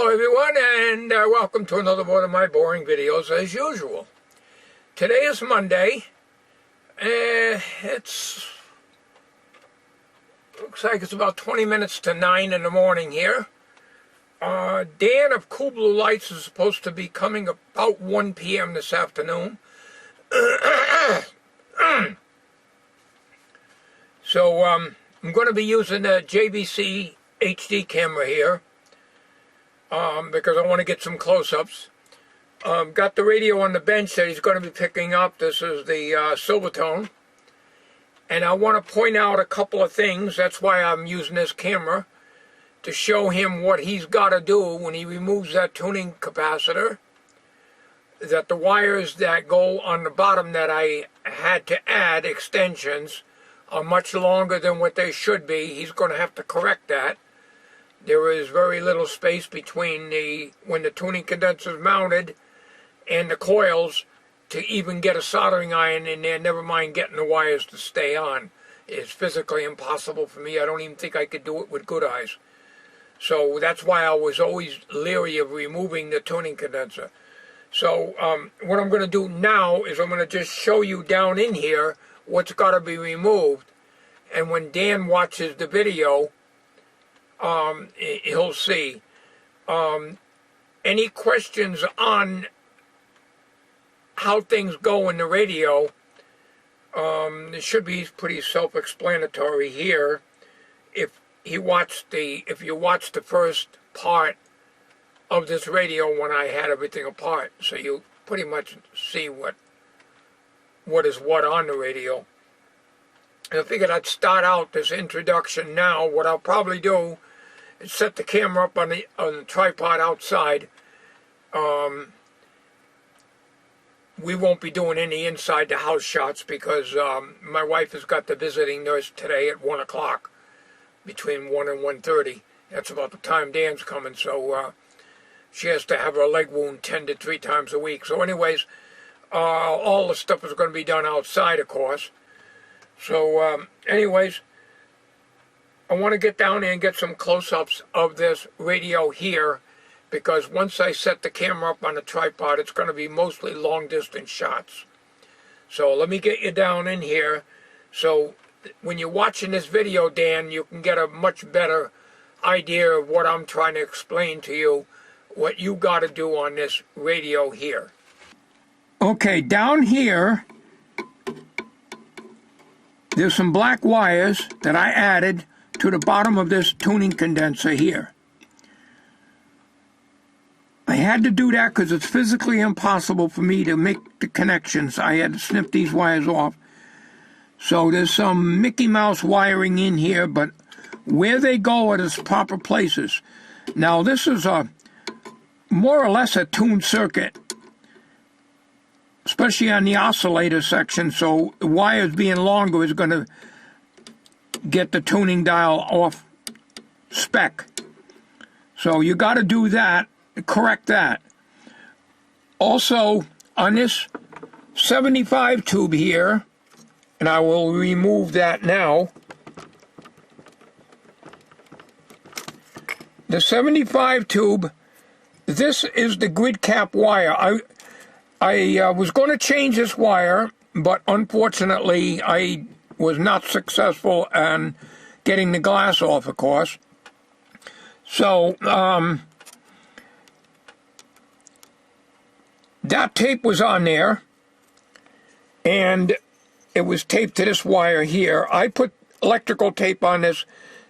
Hello everyone, and welcome to another one of my boring videos as usual. Today is Monday. Looks like it's about 20 minutes to 9 in the morning here. Dan of Cool Blue Lights is supposed to be coming about 1 p.m. this afternoon. So I'm going to be using a JVC HD camera here. Because I want to get some close-ups. Got the radio on the bench that he's going to be picking up. This is the SILVERTONE. And I want to point out a couple of things. That's why I'm using this camera, to show him what he's got to do when he removes that tuning capacitor. That the wires that go on the bottom that I had to add extensions are much longer than what they should be. He's going to have to correct that. There is very little space between when the tuning condenser is mounted and the coils to even get a soldering iron in there, never mind getting the wires to stay on. It's physically impossible for me. I don't even think I could do it with good eyes. So that's why I was always leery of removing the tuning condenser. So what I'm going to do now is I'm going to just show you down in here what's got to be removed. And when Dan watches the video, he'll see. Any questions on how things go in the radio, it should be pretty self-explanatory here. If you watch the first part of this radio when I had everything apart, so you pretty much see what is what on the radio. And I figured I'd start out this introduction now. What I'll probably do is set the camera up on the tripod outside. We won't be doing any inside the house shots because my wife has got the visiting nurse today at 1 o'clock, between 1 and 1:30. That's about the time Dan's coming, so she has to have her leg wound tended 3 times a week. So anyways, all the stuff is going to be done outside, of course. So anyways, I want to get down there and get some close-ups of this radio here, because once I set the camera up on the tripod, it's going to be mostly long-distance shots. So let me get you down in here, so when you're watching this video, Dan, you can get a much better idea of what I'm trying to explain to you, what you got to do on this radio here. Okay, down here, there's some black wires that I added to the bottom of this tuning condenser here. I had to do that because it's physically impossible for me to make the connections. I had to snip these wires off. So there's some Mickey Mouse wiring in here, but where they go are its proper places. Now this is more or less a tuned circuit, especially on the oscillator section, so the wires being longer is going to get the tuning dial off spec. So you got to do that, correct that. Also, on this 75 tube here, and I will remove that now, the 75 tube, this is the grid cap wire. I was going to change this wire, but unfortunately I was not successful in getting the glass off, of course. So that tape was on there, and it was taped to this wire here. I put electrical tape on this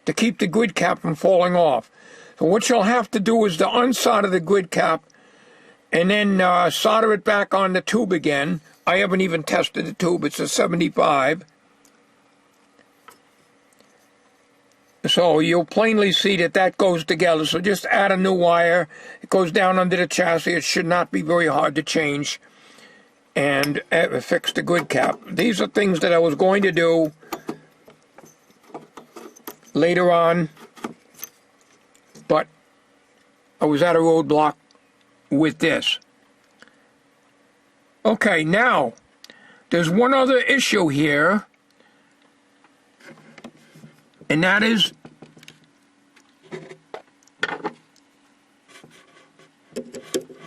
to keep the grid cap from falling off. So what you'll have to do is to unsolder the grid cap and then solder it back on the tube again. I haven't even tested the tube. It's a 75. So you'll plainly see that that goes together. So just add a new wire. It goes down under the chassis. It should not be very hard to change. And fix the grid cap. These are things that I was going to do later on, but I was at a roadblock with this. Okay, now there's one other issue here, and that is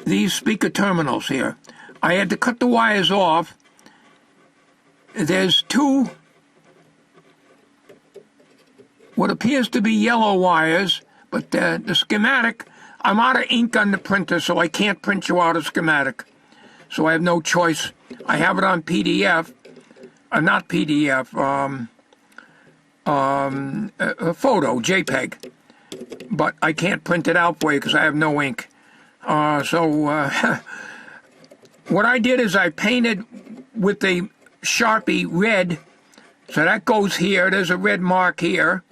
these speaker terminals here. I had to cut the wires off. There's two what appears to be yellow wires, but the schematic, I'm out of ink on the printer, so I can't print you out a schematic. So I have no choice. I have it on PDF, not PDF, a photo, JPEG. But I can't print it out for you because I have no ink. What I did is I painted with the Sharpie red, so that goes here. There's a red mark here.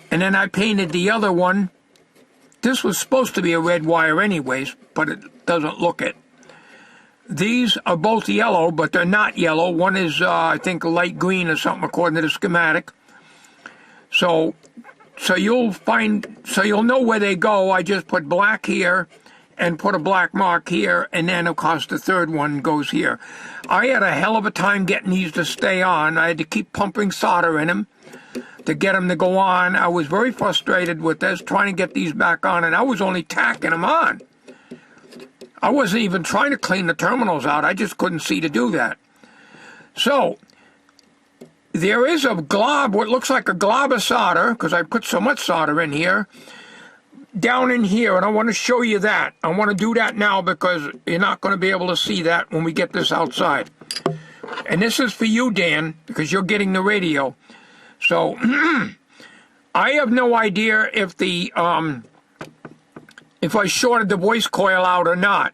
And then I painted the other one. This was supposed to be a red wire anyways, but it doesn't look it. These are both yellow, but they're not yellow. One is, I think, light green or something according to the schematic. So you'll know where they go. I just put black here and put a black mark here, and then of course the third one goes here. I had a hell of a time getting these to stay on. I had to keep pumping solder in them to get them to go on. I was very frustrated with this, trying to get these back on, and I was only tacking them on. I wasn't even trying to clean the terminals out. I just couldn't see to do that. So there is a glob, what looks like a glob of solder, because I put so much solder in here, down in here, and I want to show you that. I want to do that now because you're not going to be able to see that when we get this outside. And this is for you, Dan, because you're getting the radio. So I have no idea if if I shorted the voice coil out or not.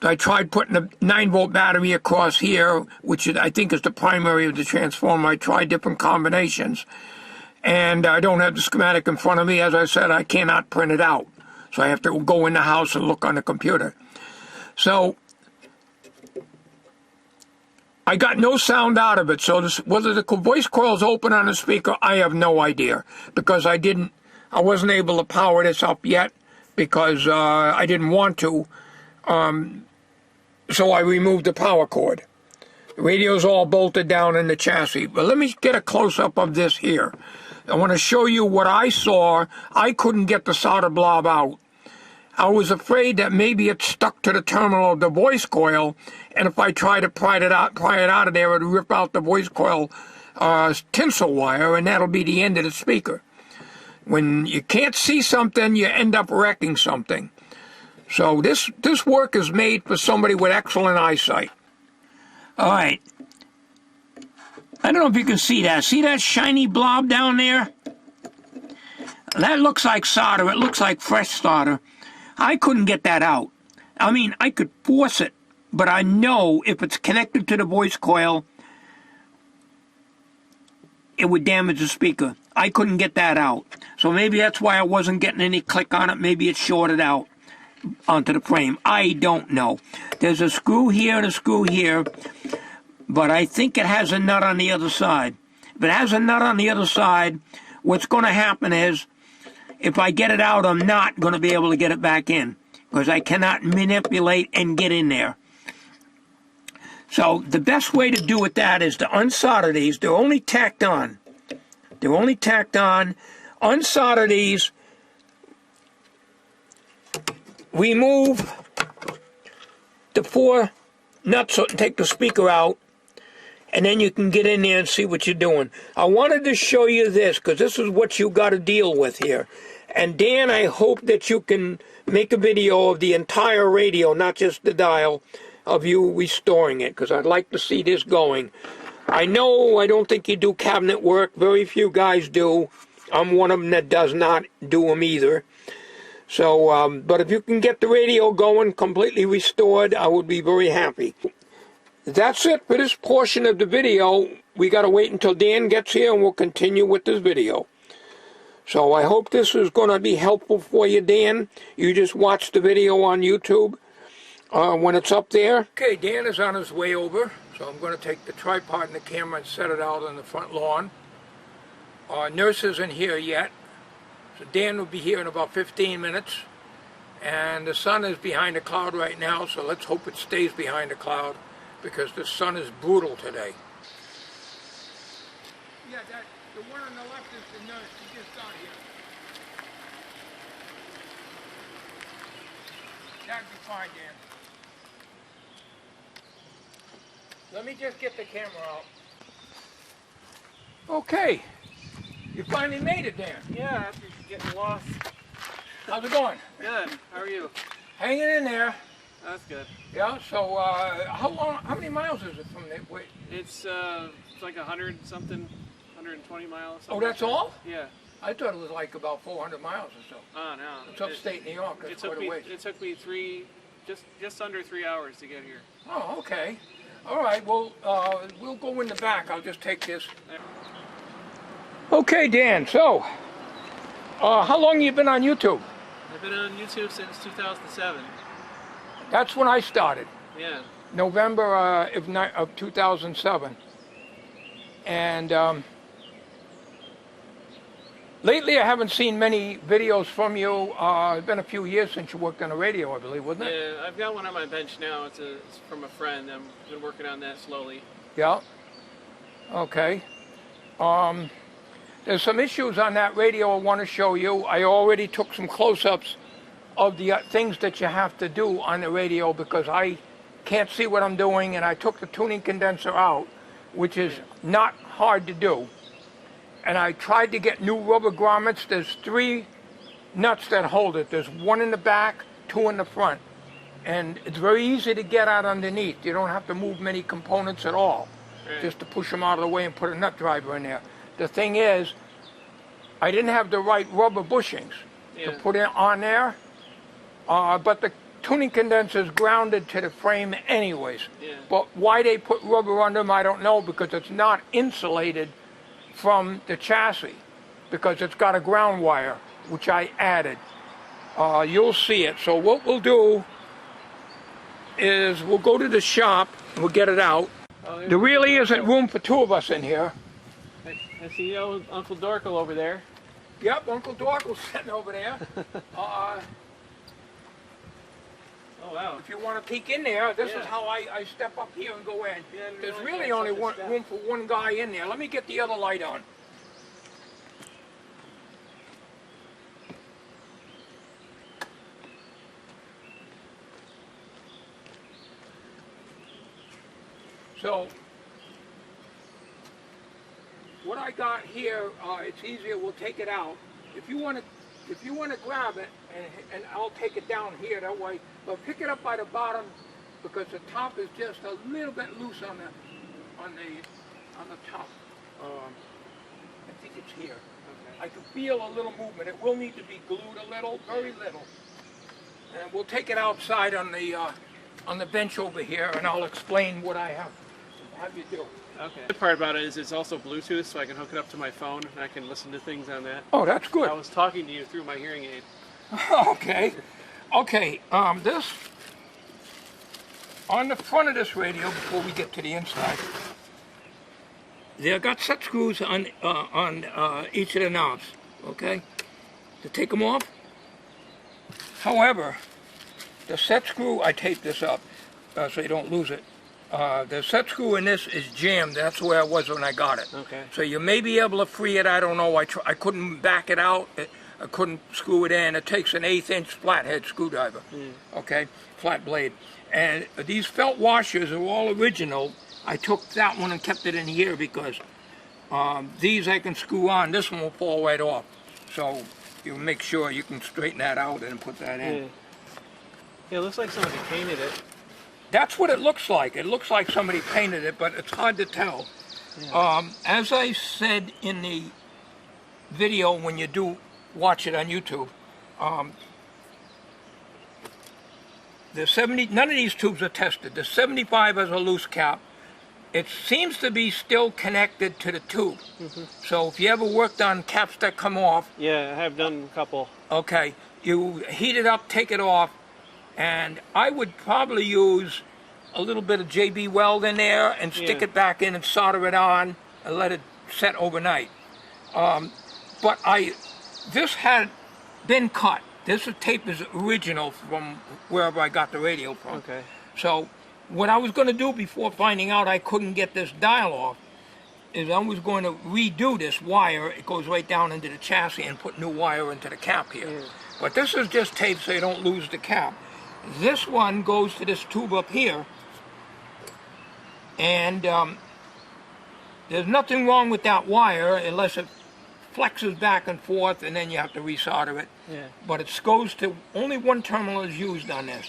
I tried putting a 9-volt battery across here, which I think is the primary of the transformer. I tried different combinations. And I don't have the schematic in front of me. As I said, I cannot print it out. So I have to go in the house and look on the computer. So I got no sound out of it. So whether the voice coil is open on the speaker, I have no idea. Because I wasn't able to power this up yet because I didn't want to. So I removed the power cord. The radio's all bolted down in the chassis. But let me get a close-up of this here. I want to show you what I saw. I couldn't get the solder blob out. I was afraid that maybe it stuck to the terminal of the voice coil, and if I tried to pry it out of there, it would rip out the voice coil tinsel wire, and that'll be the end of the speaker. When you can't see something, you end up wrecking something. So this work is made for somebody with excellent eyesight. All right. I don't know if you can see that. See that shiny blob down there? That looks like solder. It looks like fresh solder. I couldn't get that out. I mean, I could force it, but I know if it's connected to the voice coil, it would damage the speaker. I couldn't get that out. So maybe that's why I wasn't getting any click on it. Maybe it's shorted out onto the frame. I don't know. There's a screw here and a screw here, but I think it has a nut on the other side. If it has a nut on the other side, what's going to happen is, if I get it out, I'm not going to be able to get it back in, because I cannot manipulate and get in there. So the best way to do with that is to unsolder these. They're only tacked on. They're only tacked on. Unsolder these. Remove the 4 nuts and take the speaker out, and then you can get in there and see what you're doing. I wanted to show you this because this is what you got to deal with here. And Dan, I hope that you can make a video of the entire radio, not just the dial, of you restoring it, because I'd like to see this going. I know I don't think you do cabinet work. Very few guys do. I'm one of them that does not do them either. So, but if you can get the radio going, completely restored, I would be very happy. That's it for this portion of the video. We got to wait until Dan gets here and we'll continue with this video. So I hope this is going to be helpful for you, Dan. You just watch the video on YouTube when it's up there. Okay, Dan is on his way over. So I'm going to take the tripod and the camera and set it out on the front lawn. Nurse isn't here yet. So Dan will be here in about 15 minutes. And the sun is behind a cloud right now, so let's hope it stays behind a cloud, because the sun is brutal today. Yeah, the one on the left is the nurse. She just got here. that'd be fine, Dan. Let me just get the camera out. Okay. You finally made it, Dan. Yeah, after getting lost. How's it going? Good. How are you? Hanging in there. That's good. Yeah, so how many miles is it from there? Wait. It's like 100 something, 120 miles. Oh, that's all? Yeah. I thought it was like about 400 miles or so. Oh, no. It's upstate New York. That's quite a ways. It took me just under 3 hours to get here. Oh, okay. All right, well, we'll go in the back. I'll just take this. Okay, Dan, so, how long have you been on YouTube? I've been on YouTube since 2007. That's when I started. Yeah. November of 2007. And lately I haven't seen many videos from you. It's been a few years since you worked on the radio, I believe, wasn't it? Yeah, I've got one on my bench now. It's from a friend. I've been working on that slowly. Yeah. Okay. There's some issues on that radio I want to show you. I already took some close-ups of the things that you have to do on the radio because I can't see what I'm doing, and I took the tuning condenser out, which is not hard to do. And I tried to get new rubber grommets. There's 3 nuts that hold it. There's 1 in the back, 2 in the front. And it's very easy to get out underneath. You don't have to move many components at all, just to push them out of the way and put a nut driver in there. The thing is, I didn't have the right rubber bushings to put it on there, but the tuning condenser is grounded to the frame anyways. Yeah. But why they put rubber under them, I don't know, because it's not insulated from the chassis, because it's got a ground wire, which I added. You'll see it. So what we'll do is we'll go to the shop and we'll get it out. There really isn't room for 2 of us in here. I see Uncle Dorkel over there. Yep, Uncle Dorkel's sitting over there. Oh, wow. If you want to peek in there, this is how I step up here and go in. Yeah, There's really only room for 1 guy in there. Let me get the other light on. So, what I got here, it's easier. We'll take it out. If you want to grab it, and I'll take it down here that way. But pick it up by the bottom, because the top is just a little bit loose on the top. I think it's here. Okay. I can feel a little movement. It will need to be glued a little, very little. And we'll take it outside on the bench over here, and I'll explain what I have you do. Okay. The good part about it is it's also Bluetooth, so I can hook it up to my phone and I can listen to things on that. Oh, that's good. I was talking to you through my hearing aid. Okay. Okay. This on the front of this radio, before we get to the inside, they've got set screws on each of the knobs. Okay. To take them off. However, the set screw, I tape this up so you don't lose it. The set screw in this is jammed. That's where I was when I got it. Okay. So you may be able to free it. I don't know. I couldn't back it out. I couldn't screw it in. It takes an 1/8 inch flathead screwdriver. Okay, flat blade. And these felt washers are all original. I took that one and kept it in here because these I can screw on. This one will fall right off. So you make sure you can straighten that out and put that in. Yeah, it looks like somebody painted it. That's what it looks like. It looks like somebody painted it, but it's hard to tell. Yeah. As I said in the video, when you do watch it on YouTube, none of these tubes are tested. The 75 has a loose cap. It seems to be still connected to the tube. So if you ever worked on caps that come off... Yeah, I have done a couple. Okay, you heat it up, take it off, and I would probably use a little bit of JB weld in there and stick it back in and solder it on and let it set overnight. But this had been cut. This tape is original from wherever I got the radio from. Okay. So what I was going to do before finding out I couldn't get this dial off is I was going to redo this wire. It goes right down into the chassis and put new wire into the cap here. But this is just tape so you don't lose the cap. This one goes to this tube up here, and there's nothing wrong with that wire unless it flexes back and forth, and then you have to resolder it. Yeah. But it goes to, only one terminal is used on this,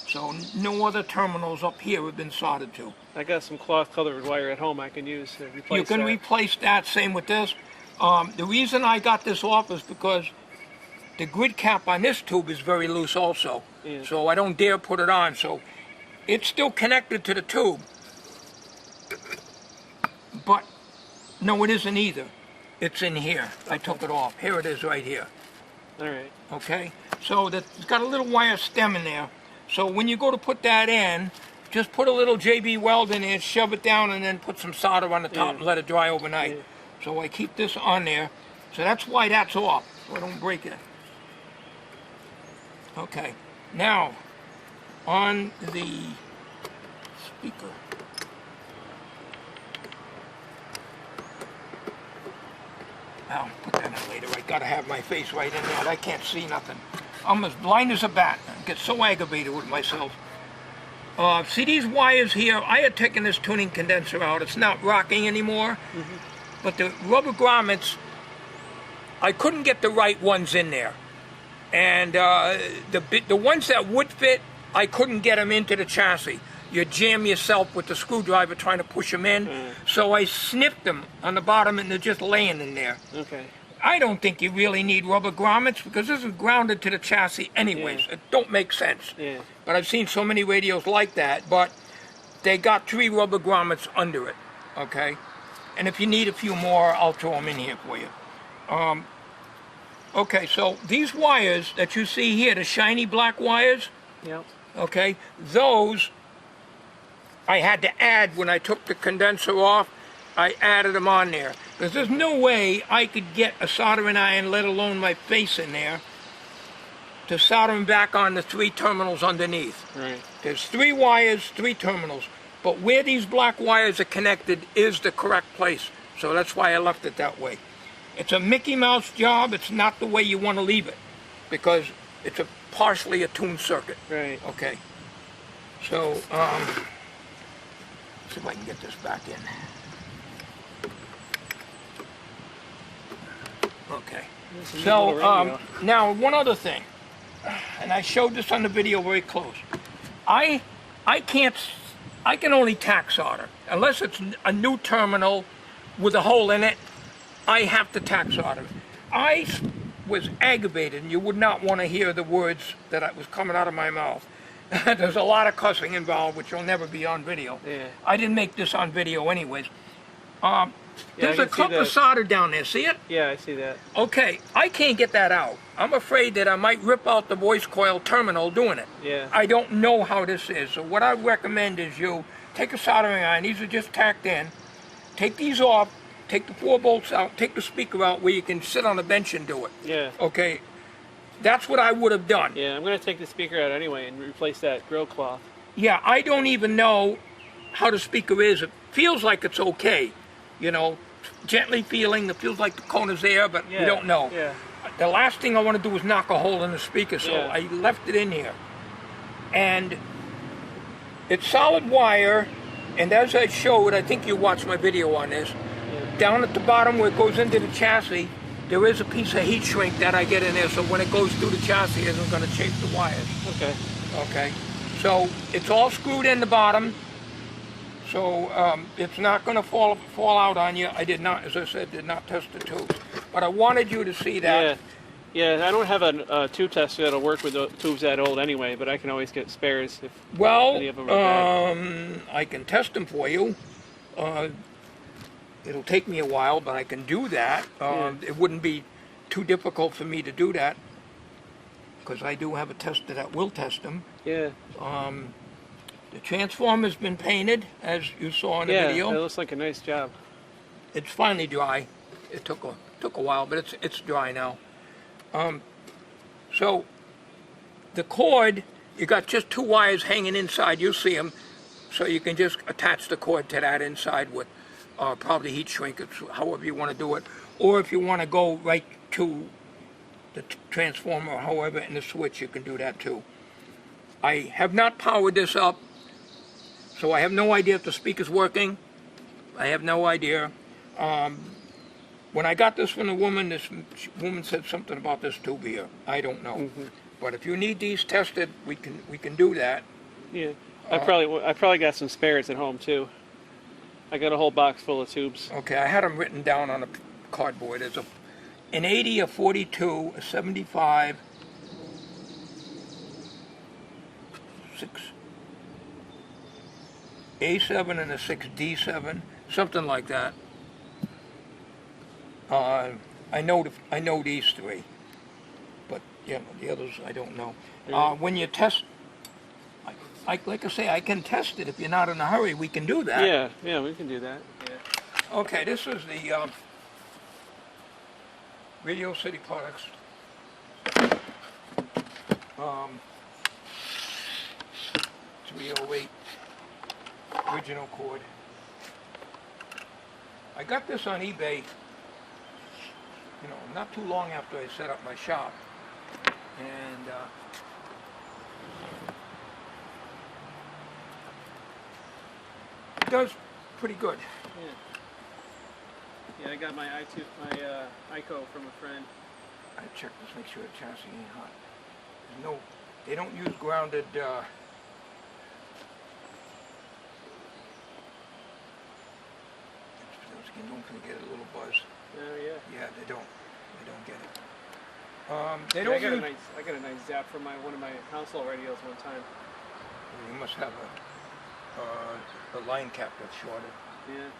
so no other terminals up here have been soldered to. I got some cloth-colored wire at home I can use to replace You can that. replace that, same with this. The reason I got this off is because the grid cap on this tube is very loose also. Yeah. So I don't dare put it on. So it's still connected to the tube. But no, it isn't either. It's in here. I took it off. Here it is right here. All right. Okay? So it's got a little wire stem in there. So when you go to put that in, just put a little JB weld in there, shove it down, and then put some solder on the top and let it dry overnight. Yeah. So I keep this on there. So that's why that's off, so I don't break it. Okay, now on the speaker. I'll put that in later. I gotta have my face right in there. I can't see nothing. I'm as blind as a bat. I get so aggravated with myself. See these wires here? I had taken this tuning condenser out. It's not rocking anymore. But the rubber grommets, I couldn't get the right ones in there. And the ones that would fit, I couldn't get them into the chassis. You jam yourself with the screwdriver trying to push them in. So I snipped them on the bottom and they're just laying in there. Okay. I don't think you really need rubber grommets because this is grounded to the chassis anyways. Yeah. It don't make sense. Yeah. But I've seen so many radios like that, but they got 3 rubber grommets under it, okay? And if you need a few more, I'll throw them in here for you. Okay, so these wires that you see here, the shiny black wires, Yep. okay, those I had to add when I took the condenser off. I added them on there because there's no way I could get a soldering iron, let alone my face in there, to solder them back on the 3 terminals underneath. Right. There's 3 wires, 3 terminals, but where these black wires are connected is the correct place. So that's why I left it that way. It's a Mickey Mouse job. It's not the way you want to leave it because it's a partially attuned circuit. Right. Okay. So, see if I can get this back in. Okay. So, now one other thing, and I showed this on the video very close. I can only tack solder. Unless it's a new terminal with a hole in it, I have to tack solder. I was aggravated, and you would not want to hear the words that was coming out of my mouth. There's a lot of cussing involved, which will never be on video. Yeah. I didn't make this on video anyways. There's I a can see cup of that. solder down there, see it? Yeah, I see that. Okay, I can't get that out. I'm afraid that I might rip out the voice coil terminal doing it. Yeah. I don't know how this is, so what I recommend is you take a soldering iron, these are just tacked in, take these off, take the 4 bolts out, take the speaker out where you can sit on a bench and do it. Yeah. Okay, that's what I would have done. Yeah, I'm going to take the speaker out anyway and replace that grill cloth. Yeah, I don't even know how the speaker is. It feels like it's okay, you know, gently feeling, it feels like the cone is there, but we don't know. Yeah. The last thing I want to do is knock a hole in the speaker, so Yeah. I left it in here. And it's solid wire, and as I showed, I think you watched my video on this, down at the bottom where it goes into the chassis, there is a piece of heat shrink that I get in there, so when it goes through the chassis, it isn't going to chafe the wires. Okay. Okay, so it's all screwed in the bottom, so it's not going to fall out on you. I did not, as I said, did not test the tubes, but I wanted you to see that. Yeah. Yeah, I don't have a tube tester that'll work with the tubes that old anyway, but I can always get spares if any of them are bad. I can test them for you. It'll take me a while, but I can do that. It wouldn't be too difficult for me to do that because I do have a tester that will test them. Yeah. The transformer's been painted, as you saw in the video. Yeah, it looks like a nice job. It's finally dry. It took a while, but it's dry now. So the cord, you got just 2 wires hanging inside. You'll see them, so you can just attach the cord to that inside with probably heat shrink, however you want to do it, or if you want to go right to the transformer, however, in the switch, you can do that too. I have not powered this up, so I have no idea if the speaker's working. I have no idea. When I got this from the woman, this woman said something about this tube here. I don't know. But if you need these tested, we can do that. Yeah, I probably got some spares at home too. I got a whole box full of tubes. Okay, I had them written down on a cardboard. There's an 80, a 42, a 75, 6 A7 and a 6D7, something like that. I know these three, but you know, the others I don't know. When you test, like I say, I can test it. If you're not in a hurry, we can do that. Yeah, we can do that. Yeah. Okay, this is the Radio City Products. 308 original cord. I got this on eBay, you know, not too long after I set up my shop, and it does pretty good. Yeah, I got my ICO from a friend. I checked this, make sure the chassis ain't hot. There's no, they don't use grounded. Don't forget a little buzz. Oh yeah. Yeah, they don't get it. They don't. I got a nice zap from one of my household radios one time. You must have a line cap that's shorted. Yeah.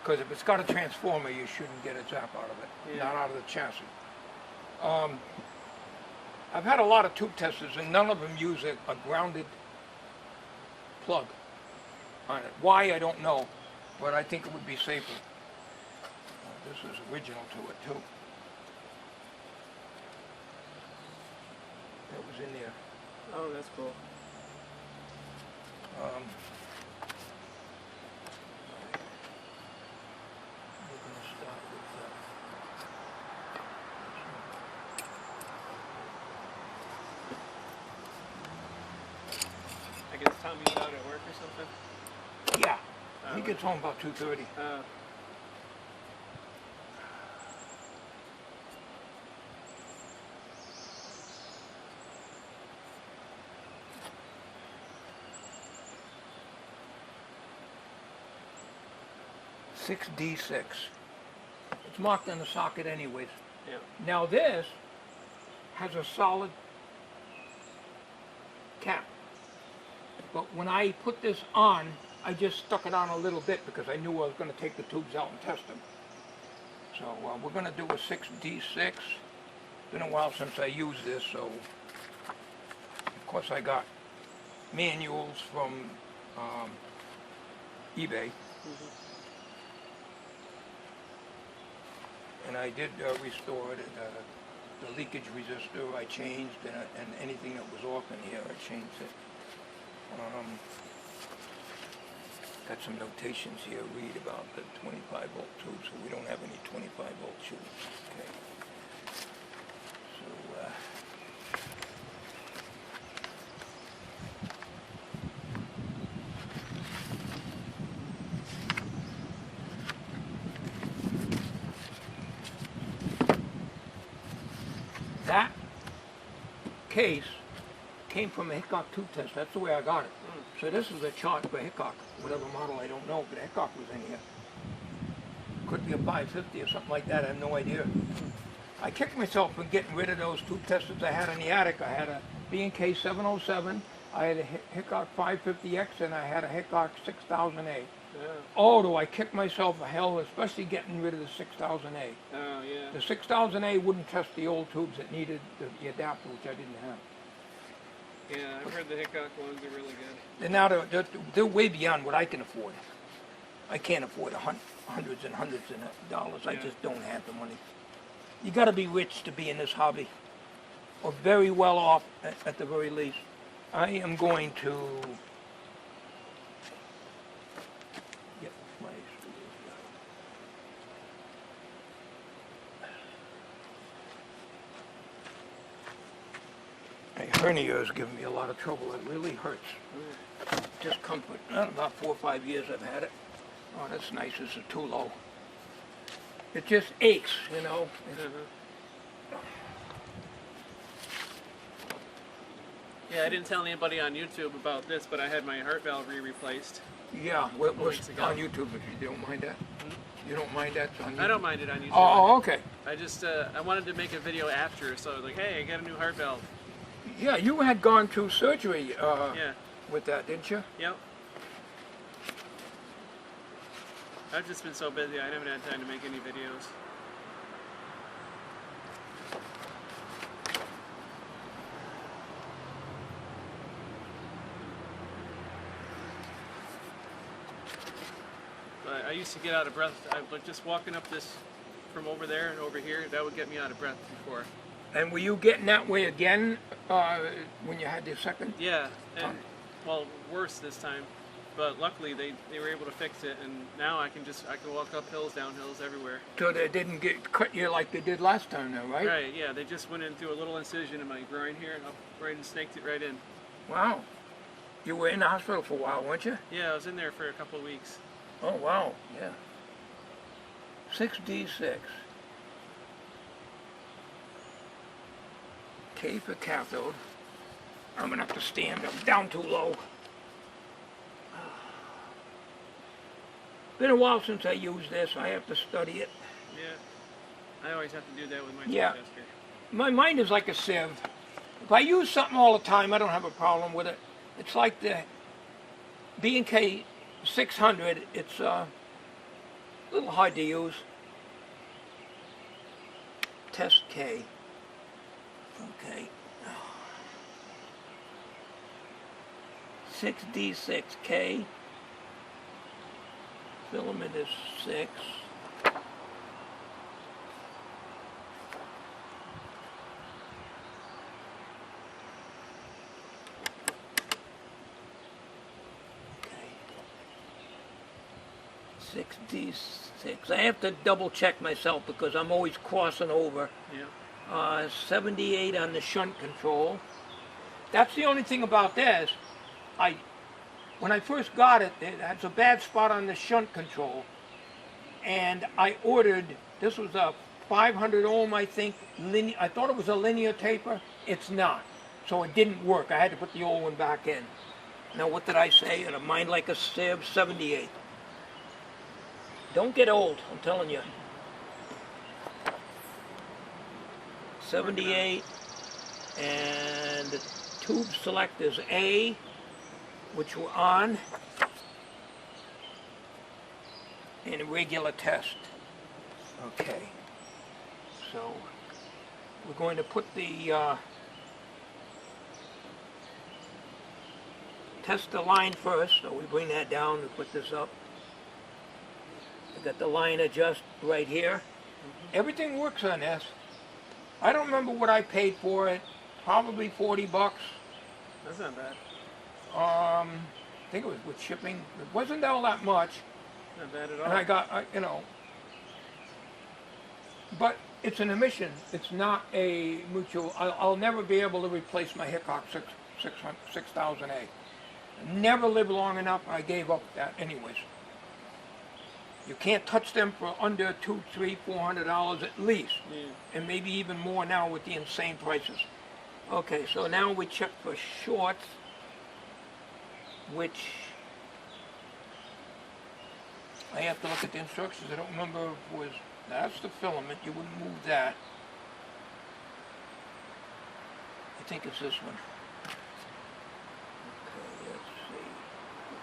Because if it's got a transformer, you shouldn't get a zap out of it, not out of the chassis. I've had a lot of tube testers, and none of them use a grounded plug on it. Why, I don't know, but I think it would be safer. This is original to it, too. That was in there. Oh, that's cool. We're going to start with I guess Tommy's out at work or something? yeah, he gets home about 2:30. 6D6. It's marked on the socket anyways. Yeah. Now this has a solid cap. But when I put this on, I just stuck it on a little bit because I knew I was going to take the tubes out and test them. So we're going to do a 6D6. It's been a while since I used this, so of course I got manuals from eBay. And I did restore it. The leakage resistor I changed, and anything that was off in here, I changed it. Got some notations here. Read about the 25 volt tube, so we don't have any 25 volt tubes. Okay. So that case came from a Hickok tube test. That's the way I got it. So this is a chart for Hickok, whatever model, I don't know, but Hickok was in here. Could be a 550 or something like that, I have no idea. I kicked myself for getting rid of those tube testers I had in the attic. I had a B&K 707, I had a Hickok 550X, and I had a Hickok 6000A. Yeah. Oh, do I kick myself a hell, especially getting rid of the 6000A. Oh, yeah. The 6000A wouldn't test the old tubes. It needed the adapter, which I didn't have. Yeah, I've heard the Hickok ones are really good. And now they're way beyond what I can afford. I can't afford hundreds and hundreds of dollars. I just don't have the money. You got to be rich to be in this hobby, or very well off at the very least. I am going to get my My hernia is giving me a lot of trouble. It really hurts. Discomfort. About 4 or 5 years I've had it. Oh, that's nice. This is too low. It just aches, you know. Yeah, I didn't tell anybody on YouTube about this, but I had my heart valve replaced. Yeah, we're on YouTube if you don't mind that. You don't mind that? On YouTube? I don't mind it on YouTube. Oh, okay. I just, I wanted to make a video after, so I was like, hey, I got a new heart valve. Yeah, you had gone through surgery Yeah. with that, didn't you? Yep. I've just been so busy, I haven't had time to make any videos. But I used to get out of breath. Like just walking up this from over there and over here, that would get me out of breath before. And were you getting that way again when you had the second? Yeah, and well, worse this time. But luckily they were able to fix it, and now I can walk up hills, down hills, everywhere. So they didn't cut you like they did last time, though, right? Right. Yeah, they just went in through a little incision in my groin here, and up right and snaked it right in. Wow. You were in the hospital for a while, weren't you? Yeah, I was in there for a couple of weeks. Oh, wow. Yeah. 6D6. K for cathode. I'm going to have to stand. I'm down too low. Been a while since I used this. I have to study it. Yeah. I always have to do that with my Yeah. tester. My mind is like a sieve. If I use something all the time, I don't have a problem with it. It's like the B&K 600. It's a little hard to use. Test K. Okay. 6D6K. Filament is 6. Okay. 6D6. I have to double check myself because I'm always crossing over. Yeah. 78 on the shunt control. That's the only thing about this. When I first got it, that's a bad spot on the shunt control. And I ordered, this was a 500 ohm, I think, I thought it was a linear taper. It's not. So it didn't work. I had to put the old one back in. Now what did I say? In a mind like a sieve, 78. Don't get old, I'm telling you. 78, and the tube select is A, which we're on, and a regular test. Okay, so we're going to put the test the line first, so we bring that down and put this up. I got the line adjust right here. Everything works on this. I don't remember what I paid for it. Probably 40 bucks. That's not bad. I think it was with shipping. It wasn't all that much. Not bad at all. And I got, you know, but it's an emission. It's not a mutual. I'll never be able to replace my Hickok 6000A. Never lived long enough. I gave up that anyways. You can't touch them for under $200, $300, $400 at least, and maybe even more now with the insane prices. Okay, so now we check for shorts, which I have to look at the instructions. I don't remember if it was, that's the filament. You wouldn't move that. I think it's this one. Okay, let's see.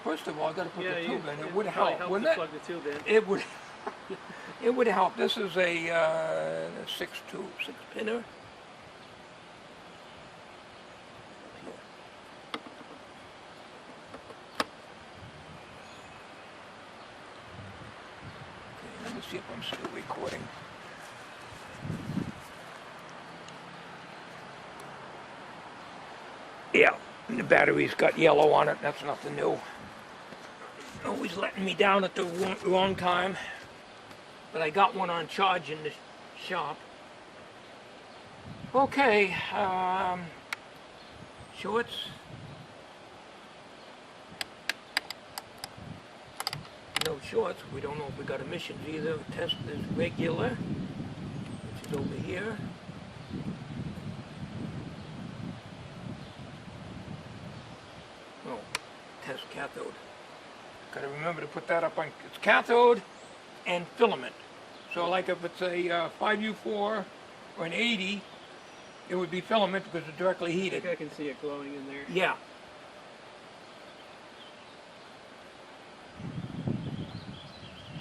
First of all, I got to put the tube in. It would help, wouldn't it? Plug the tube in. It would. It would help. This is a 6-pinner. Let me see if I'm still recording. Yeah, and the battery's got yellow on it. That's nothing new. Always letting me down at the wrong time. But I got one on charge in the shop. Okay, shorts. No shorts. We don't know if we got emissions either. Test is regular, which is over here. Oh, test cathode. Got to remember to put that up on. It's cathode and filament. So like if it's a 5U4 or an 80, it would be filament because it's directly heated. I can see it glowing in there. Yeah.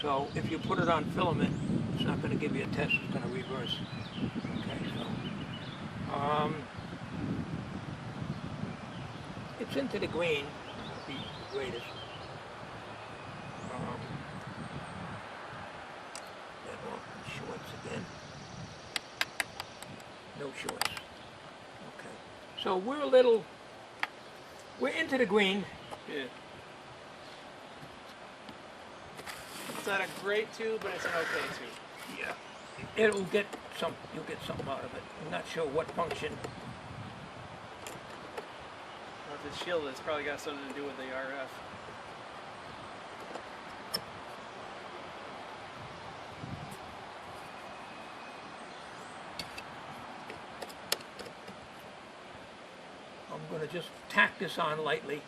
So if you put it on filament, it's not going to give you a test, it's going to reverse. Okay, so it's into the green, would be the greatest. Then off shorts again. No shorts. Okay. So we're into the green. Yeah. It's not a great tube, but it's an okay tube. Yeah. You'll get something out of it. I'm not sure what function. Well, if it's shielded, it's probably got something to do with the RF. I'm going to just tack this on lightly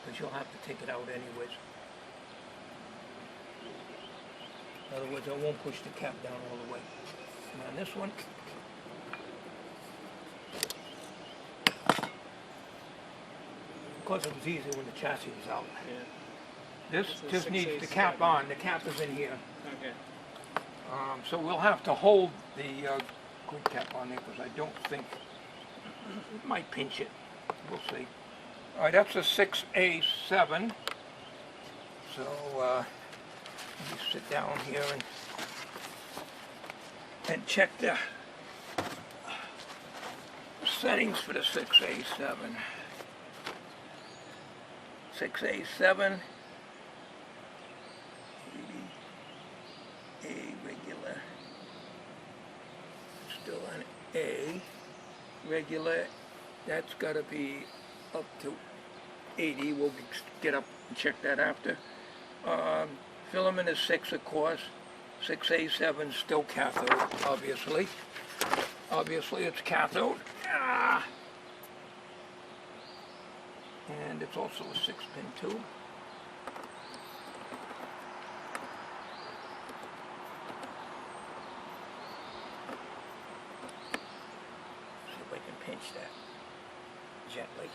because you'll have to take it out anyways. In other words, I won't push the cap down all the way. And on this one, of course it was easier when the chassis was out. Yeah. This just needs the cap on. The cap is in here. Okay. So we'll have to hold the quick cap on there because I don't think it might pinch it. We'll see. All right, that's a 6A7. So let me sit down here and check the settings for the 6A7. 6A7. A regular. Still on A. Regular. That's got to be up to 80. We'll get up and check that after. Filament is 6, of course. 6A7 still cathode, obviously. Obviously, it's cathode. And it's also a 6-pin tube. See if I can pinch that gently.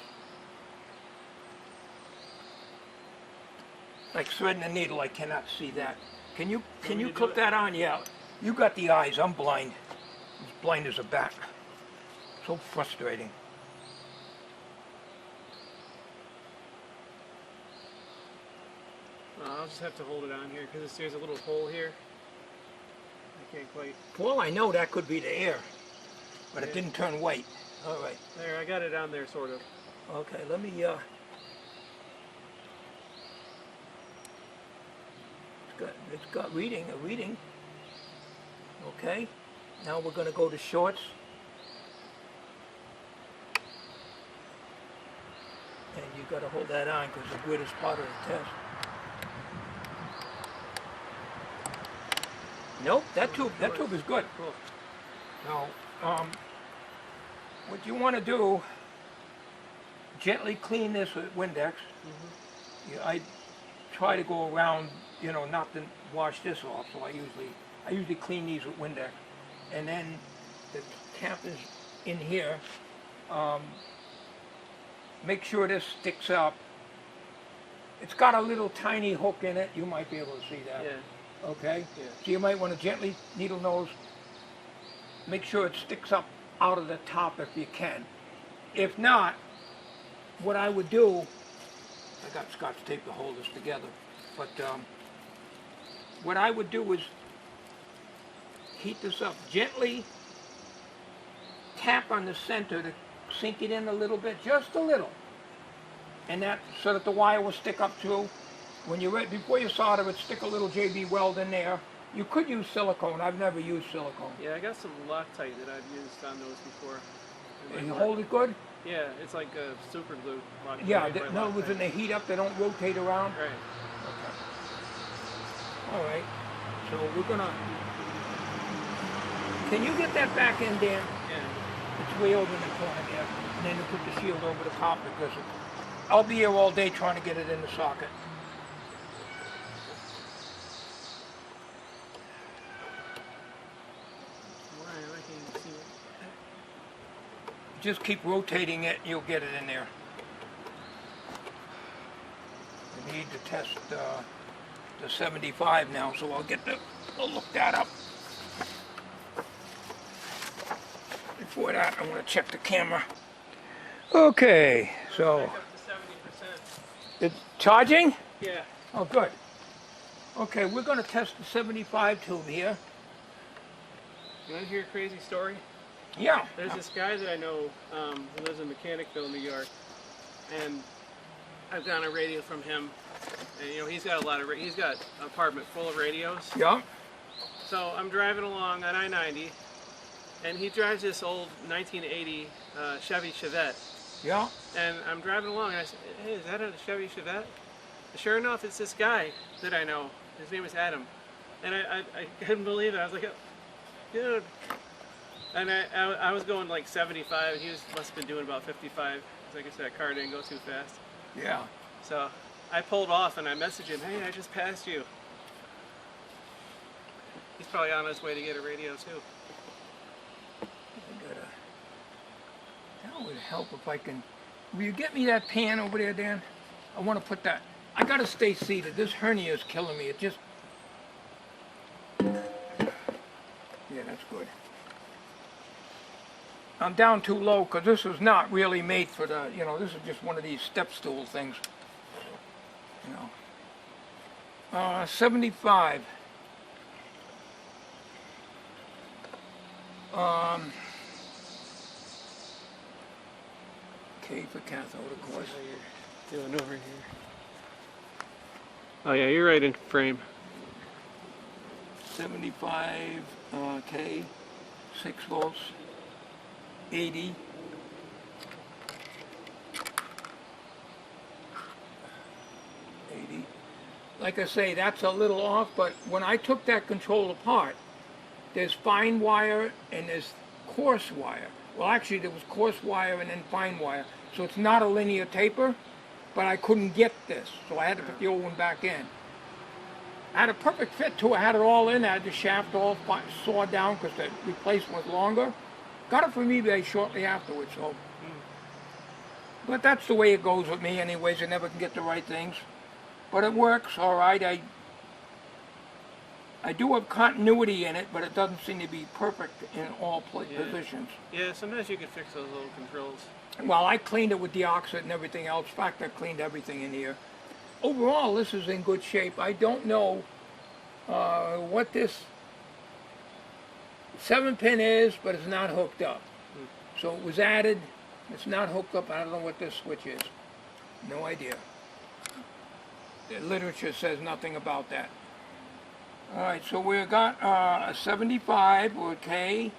Like threading a needle, I cannot see that. Can you clip that on? Yeah. You got the eyes. I'm blind. I'm as blind as a bat. So frustrating. I'll just have to hold it on here because there's a little hole here. I can't quite. Well, I know that could be the air, but it didn't turn white. All right. There, I got it on there, sort of. Okay, let me. It's got a reading. Okay. Now we're going to go to shorts. And you got to hold that on because the grid is part of the test. Nope, that tube is good. Cool. Now, what you want to do, gently clean this with Windex. I try to go around, not to wash this off. So I usually clean these with Windex, and then the cap is in here. Make sure this sticks up. It's got a little tiny hook in it. You might be able to see that. Yeah. Okay? Yeah. So you might want to gently needle nose, make sure it sticks up out of the top if you can. If not, what I would do, I got Scotch tape to hold this together, but what I would do is heat this up gently, tap on the center to sink it in a little bit, just a little, and that so that the wire will stick up through. When you're ready, before you solder it, stick a little JB weld in there. You could use silicone. I've never used silicone. Yeah, I got some Loctite that I've used on those before. And you hold it good? Yeah, it's like a super glue. Yeah, in other words, when they heat up, they don't rotate around. Right. Okay. All right. So we're gonna. Can you get that back in, Dan? Yeah. It's way over in the corner there. And then you put the shield over the top because I'll be here all day trying to get it in the socket. Just keep rotating it, you'll get it in there. I need to test the 75 now, so I'll look that up. Before that, I want to check the camera. Okay, so Back up to 70%. it's charging? Yeah. Oh, good. Okay, we're going to test the 75 tube here. You want to hear a crazy story? Yeah. There's this guy that I know who lives in Mechanicville, New York, and I've gotten a radio from him. And you know, he's got he's got an apartment full of radios. Yeah. So I'm driving along on I-90, and he drives this old 1980 Chevy Chevette. Yeah. And I'm driving along, and I said, "Hey, is that a Chevy Chevette?" And sure enough, it's this guy that I know. His name is Adam, and I couldn't believe it. I was like, "Dude." And I was going like 75, and he must have been doing about 55. Like I said, that car didn't go too fast. Yeah. So I pulled off, and I messaged him, "Hey, I just passed you." He's probably on his way to get a radio too. That would help if I can. Will you get me that pan over there, Dan? I want to put that. I got to stay seated. This hernia is killing me. It just. Yeah, that's good. I'm down too low because this is not really made for the, this is just one of these step stool things. 75. K for cathode, of course. Doing over here. Oh yeah, you're right in frame. 75 K, 6 volts, 80. 80. Like I say, that's a little off, but when I took that control apart, there's fine wire and there's coarse wire. Well, actually, there was coarse wire and then fine wire. So it's not a linear taper, but I couldn't get this, so I had to put the old one back in. I had a perfect fit too. I had it all in. I had the shaft all sawed down because the replacement was longer. Got it from eBay shortly afterwards. So, but that's the way it goes with me, anyways. I never can get the right things, but it works all right. I do have continuity in it, but it doesn't seem to be perfect in all positions. Yeah, sometimes you can fix those little controls. Well, I cleaned it with deoxit and everything else. In fact, I cleaned everything in here. Overall, this is in good shape. I don't know what this 7-pin is, but it's not hooked up. So it was added. It's not hooked up. I don't know what this switch is. No idea. The literature says nothing about that. All right, so we've got a 75 with K,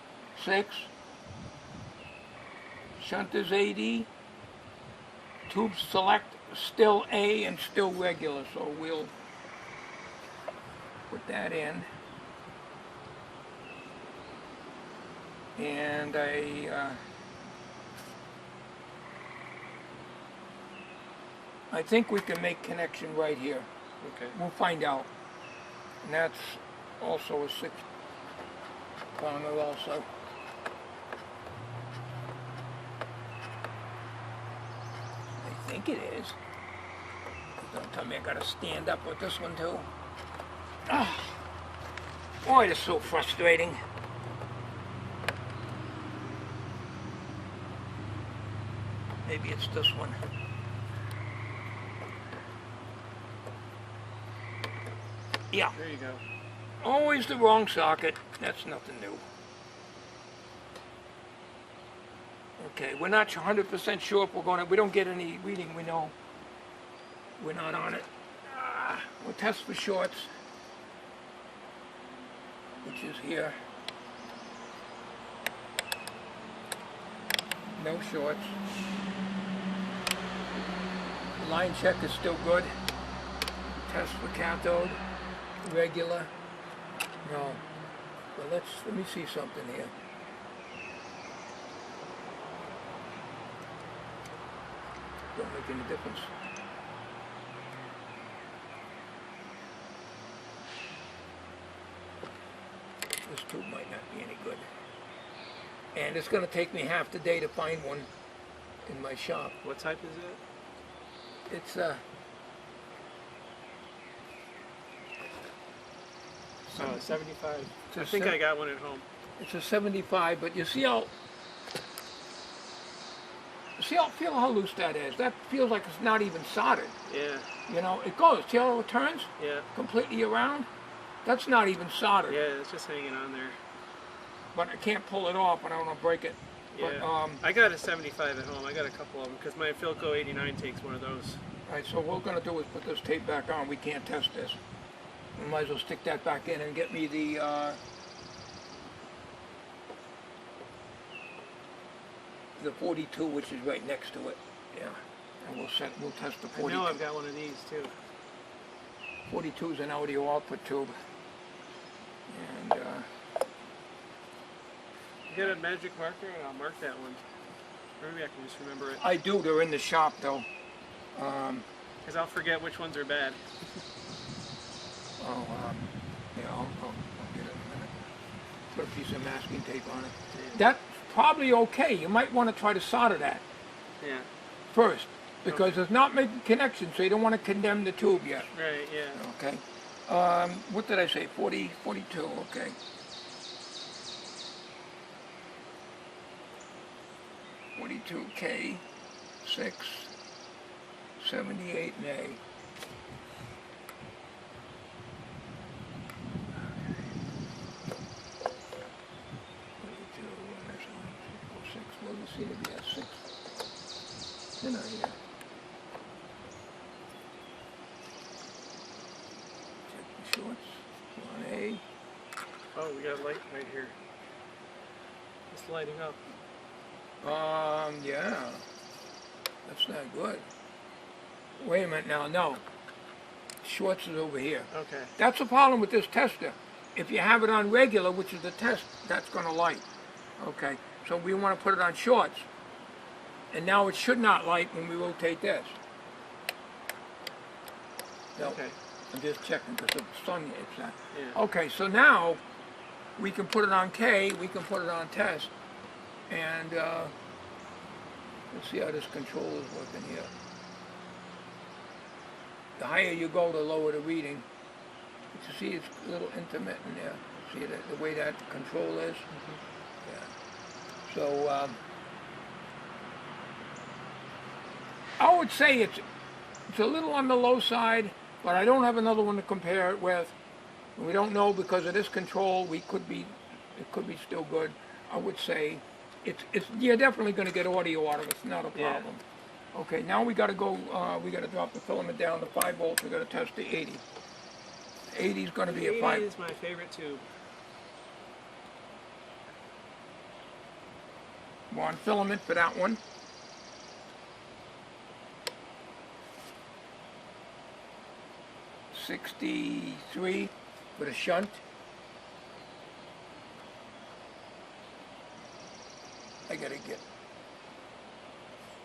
6. Shunt is 80. Tube select still A and still regular, so we'll put that in. And I think we can make connection right here. Okay. We'll find out. And that's also a 6-pounder also. I think it is. Don't tell me I gotta stand up with this one too. Ah, boy, it's so frustrating. Maybe it's this one. Yeah. There you go. Always the wrong socket. That's nothing new. Okay, we're not 100% sure if we're going to, we don't get any reading, we know we're not on it. We'll test for shorts, which is here. No shorts. Line check is still good. Test for cathode. Regular. No. But let me see something here. Don't make any difference. This tube might not be any good. And it's going to take me half the day to find one in my shop. What type is it? It's Oh, 75. It's I a think I got one at home. It's a 75, but you see how feel how loose that is. That feels like it's not even soldered. Yeah. You know, it goes. See how it turns? Yeah. Completely around. That's not even soldered. Yeah, it's just hanging on there. But I can't pull it off, and I don't want to break it. Yeah. But, I got a 75 at home. I got a couple of them because my Philco 89 takes one of those. All right, so what we're going to do is put this tape back on. We can't test this. We might as well stick that back in and get me the 42, which is right next to it. Yeah, and we'll test the 42. I know I've got one of these too. 42 is an audio output tube. And You got a magic marker, and I'll mark that one. Maybe I can just remember it. I do. They're in the shop though. Because I'll forget which ones are bad. Yeah, I'll get it in a minute. Put a piece of masking tape on it. Yeah. That's probably okay. You might want to try to solder that Yeah. first, because Okay. it's not making connections, so you don't want to condemn the tube yet. Right, yeah. Okay. What did I say? 42, okay. K 6 78 and A. Well, you see to be at 6. Then I here. Check the shorts. 1A. Oh, we got a light right here. It's lighting up. Yeah. That's not good. Wait a minute now. No. Shorts is over here. Okay. That's the problem with this tester. If you have it on regular, which is the test, that's going to light. Okay. So we want to put it on shorts. And now it should not light when we rotate this. No. Okay. I'm just checking because the sun hits that. Yeah. Okay, so now we can put it on K, we can put it on test, and let's see how this control is working here. The higher you go, the lower the reading. But you see it's a little intermittent there. See the way that control is? Mm-hmm. Yeah. So I would say it's a little on the low side, but I don't have another one to compare it with. We don't know because of this control. It could be still good. I would say you're definitely going to get audio out of it. It's not a problem. Yeah. Okay, now we got to go. We got to drop the filament down to 5 volts. We got to test the 80. 80 is going to be a 5. 80 is my favorite tube. We're on filament for that one. $63 with a shunt. I gotta get.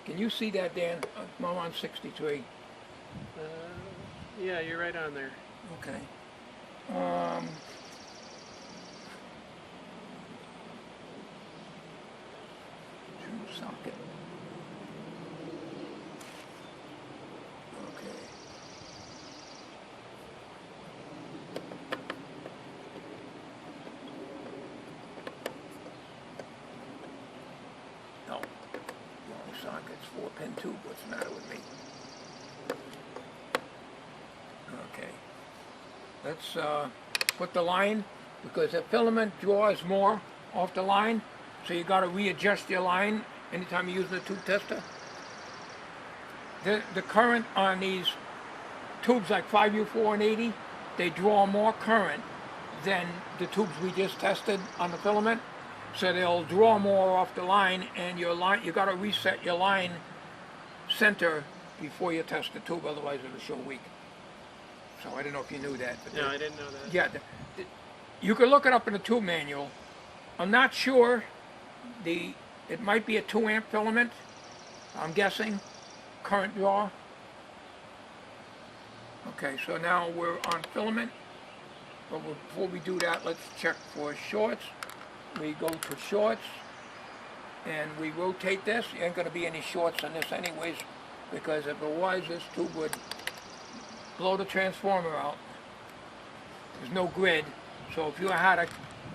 Can you see that, Dan? I'm on 63. Yeah, you're right on there. Okay. Tube socket. Okay. No. Wrong sockets. 4-pin tube. What's the matter with me? Okay. Let's put the line, because the filament draws more off the line, so you got to readjust your line anytime you're using a tube tester. The current on these tubes like 5U4 and 80, they draw more current than the tubes we just tested on the filament. so they'll draw more off the line, and your line, you got to reset your line center before you test the tube, otherwise it'll show weak. So I don't know if you knew that. But No, I didn't know that. yeah, you can look it up in the tube manual. I'm not sure. It might be a 2 amp filament, I'm guessing, current draw. Okay, so now we're on filament, but before we do that, let's check for shorts. We go to shorts, and we rotate this. There ain't gonna be any shorts on this anyways, because if it was, this tube would blow the transformer out. There's no grid, so if you had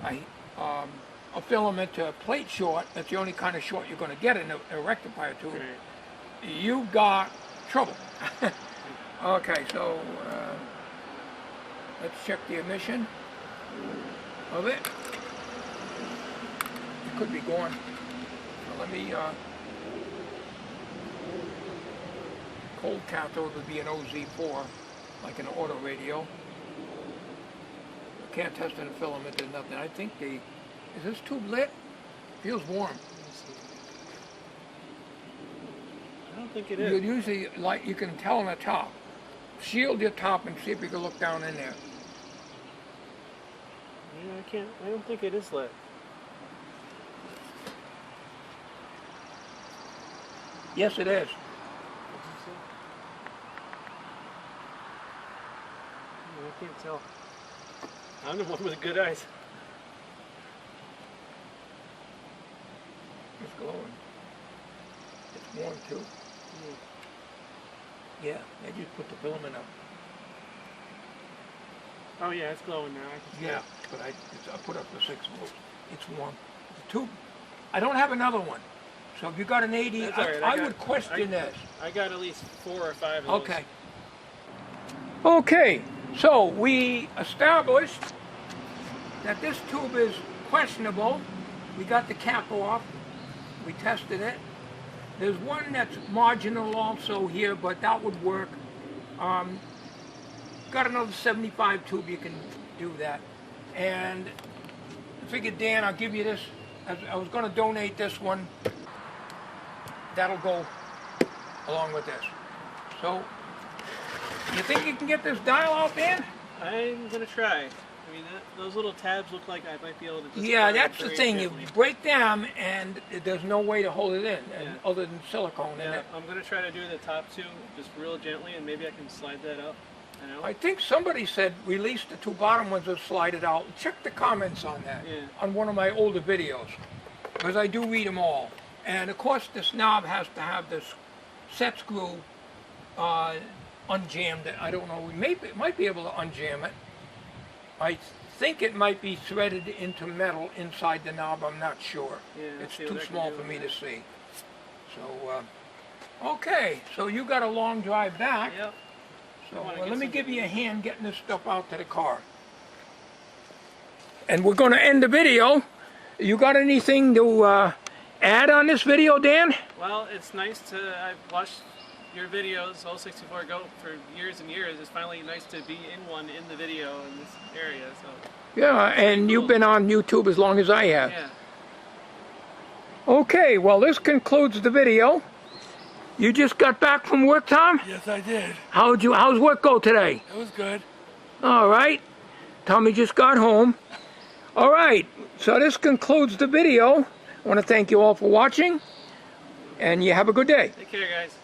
a filament plate short, that's the only kind of short you're going to get in a rectifier tube, right, you've got trouble. Okay, so let's check the emission of it. It could be gone. So let me, cold cathode would be an OZ4, like an auto radio. Can't test in a filament, there's nothing. I think is this tube lit? Feels warm. I don't think it is. You usually, like, you can tell on the top. Shield your top and see if you can look down in there. Yeah, I don't think it is lit. Yes, it is. I can't tell. I'm the one with good eyes. It's glowing. It's warm too. Mm. Yeah, they just put the filament up. Oh yeah, it's glowing now. I can see it. But I put up the 6 volts. It's warm. The tube. I don't have another one. So if you got an 80, right. I would question this. I got at least 4 or 5 of those. Okay. Okay, so we established that this tube is questionable. We got the cap off. We tested it. There's one that's marginal also here, but that would work. Got another 75 tube, you can do that. And I figured, Dan, I'll give you this. I was going to donate this one. That'll go along with this. So, you think you can get this dial out, Dan? I'm going to try. I mean, those little tabs look like I might be able to just... Yeah, that's the thing. Gently. You break them, and there's no way to hold it in, other than silicone in Yeah, it. I'm going to try to do the top 2 just real gently, and maybe I can slide that up. You know? I think somebody said release the 2 bottom ones and slide it out. Check the comments on that, on one of my older videos, because I do read them all. And of course, this knob has to have this set screw unjammed. I don't know, it might be able to unjam it. I think it might be threaded into metal inside the knob, I'm not sure. Yeah, it's too small for me to see. So, okay, so you got a long drive back. Yep. So let me give you a hand getting this stuff out to the car. And we're going to end the video. You got anything to add on this video, Dan? Well, it's nice I've watched your videos, Whole 64 Go, for years and years. It's finally nice to be in one in the video in this area. So. Yeah, and you've been on YouTube as long as I have. Yeah. Okay, well this concludes the video. You just got back from work, Tom? Yes, I did. How's work go today? It was good. All right. Tommy just got home. All right, so this concludes the video. I want to thank you all for watching, and you have a good day. Take care, guys.